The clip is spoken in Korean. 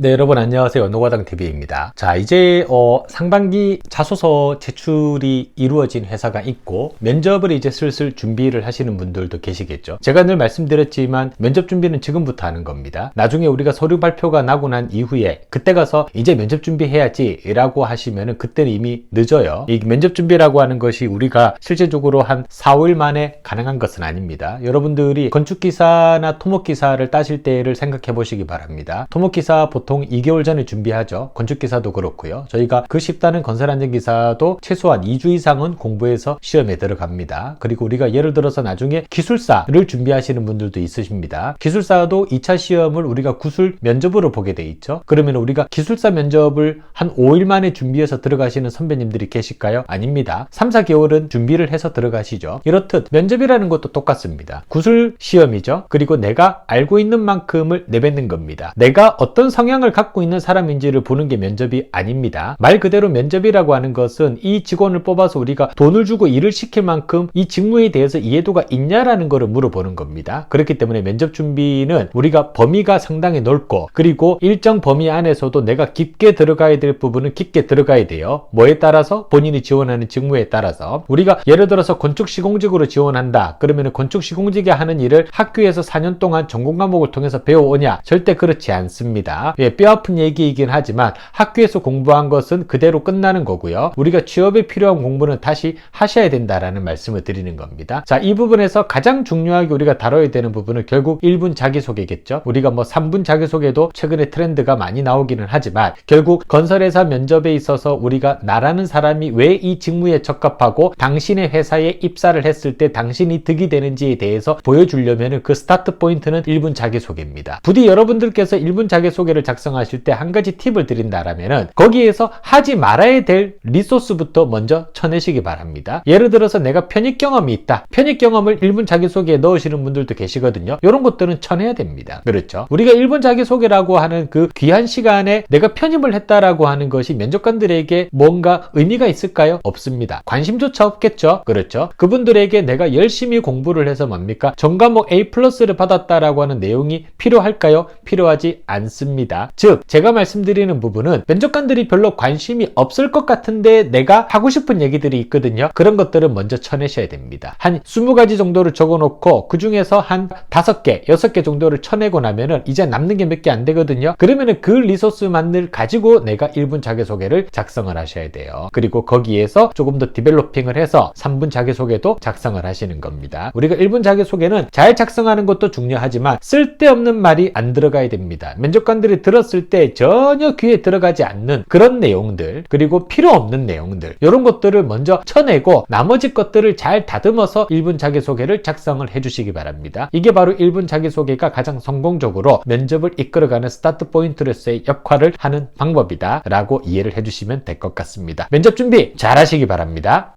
네, 여러분 안녕하세요. 노과당TV입니다. 자, 이제 상반기 자소서 제출이 이루어진 회사가 있고 면접을 이제 슬슬 준비를 하시는 분들도 계시겠죠. 제가 늘 말씀드렸지만 면접 준비는 지금부터 하는 겁니다. 나중에 우리가 서류 발표가 나고 난 이후에 그때 가서 이제 면접 준비해야지 라고 하시면은 그때는 이미 늦어요. 이 면접 준비라고 하는 것이 우리가 실제적으로 한 4, 5일 만에 가능한 것은 아닙니다. 여러분들이 건축기사나 토목기사를 따실 때를 생각해 보시기 바랍니다. 토목기사 보통 2개월 전에 준비하죠. 건축기사도 그렇고요. 저희가 그 쉽다는 건설안전기사도 최소한 2주 이상은 공부해서 시험에 들어갑니다. 그리고 우리가 예를 들어서 나중에 기술사를 준비하시는 분들도 있으십니다. 기술사도 2차 시험을 우리가 구술 면접으로 보게 돼 있죠. 그러면 우리가 기술사 면접을 한 5일 만에 준비해서 들어가시는 선배님들이 계실까요? 아닙니다. 3, 4개월은 준비를 해서 들어가시죠. 이렇듯 면접이라는 것도 똑같습니다. 구술 시험이죠. 그리고 내가 알고 있는 만큼을 내뱉는 겁니다. 내가 어떤 성향을 갖고 있는 사람인지를 보는 게 면접이 아닙니다. 말 그대로 면접이라고 하는 것은 이 직원을 뽑아서 우리가 돈을 주고 일을 시킬 만큼 이 직무에 대해서 이해도가 있냐라는 것을 물어보는 겁니다. 그렇기 때문에 면접 준비는 우리가 범위가 상당히 넓고 그리고 일정 범위 안에서도 내가 깊게 들어가야 될 부분은 깊게 들어가야 돼요. 뭐에 따라서? 본인이 지원하는 직무에 따라서. 우리가 예를 들어서 건축시공직으로 지원한다. 그러면 건축시공직이 하는 일을 학교에서 4년 동안 전공 과목을 통해서 배워오냐? 절대 그렇지 않습니다. 뼈아픈 얘기이긴 하지만 학교에서 공부한 것은 그대로 끝나는 거고요. 우리가 취업에 필요한 공부는 다시 하셔야 된다라는 말씀을 드리는 겁니다. 자, 이 부분에서 가장 중요하게 우리가 다뤄야 되는 부분은 결국 1분 자기소개겠죠. 우리가 3분 자기소개도 최근에 트렌드가 많이 나오기는 하지만 결국 건설회사 면접에 있어서 우리가 나라는 사람이 왜 이 직무에 적합하고 당신의 회사에 입사를 했을 때 당신이 득이 되는지에 대해서 보여주려면 그 스타트 포인트는 1분 자기소개입니다. 부디 여러분들께서 1분 자기소개를 작성하실 때 한 가지 팁을 드린다라면은 거기에서 하지 말아야 될 리소스부터 먼저 쳐내시기 바랍니다. 예를 들어서 내가 편입 경험이 있다. 편입 경험을 1분 자기소개에 넣으시는 분들도 계시거든요. 이런 것들은 쳐내야 됩니다. 그렇죠? 우리가 1분 자기소개라고 하는 그 귀한 시간에 내가 편입을 했다라고 하는 것이 면접관들에게 뭔가 의미가 있을까요? 없습니다. 관심조차 없겠죠? 그렇죠? 그분들에게 내가 열심히 공부를 해서 뭡니까? 전과목 A+를 받았다라고 하는 내용이 필요할까요? 필요하지 않습니다. 즉 제가 말씀드리는 부분은 면접관들이 별로 관심이 없을 것 같은데 내가 하고 싶은 얘기들이 있거든요. 그런 것들은 먼저 쳐내셔야 됩니다. 한 20가지 정도를 적어놓고 그 중에서 한 5개, 6개 정도를 쳐내고 나면은 이제 남는 게 몇 개 안 되거든요. 그러면은 그 리소스만을 가지고 내가 1분 자기소개를 작성을 하셔야 돼요. 그리고 거기에서 조금 더 디벨로핑을 해서 3분 자기소개도 작성을 하시는 겁니다. 우리가 1분 자기소개는 잘 작성하는 것도 중요하지만 쓸데없는 말이 안 들어가야 됩니다. 면접관들이 들었을 때 전혀 귀에 들어가지 않는 그런 내용들 그리고 필요 없는 내용들 이런 것들을 먼저 쳐내고 나머지 것들을 잘 다듬어서 1분 자기소개를 작성을 해주시기 바랍니다. 이게 바로 1분 자기소개가 가장 성공적으로 면접을 이끌어가는 스타트 포인트로서의 역할을 하는 방법이다 라고 이해를 해주시면 될 것 같습니다. 면접 준비 잘 하시기 바랍니다.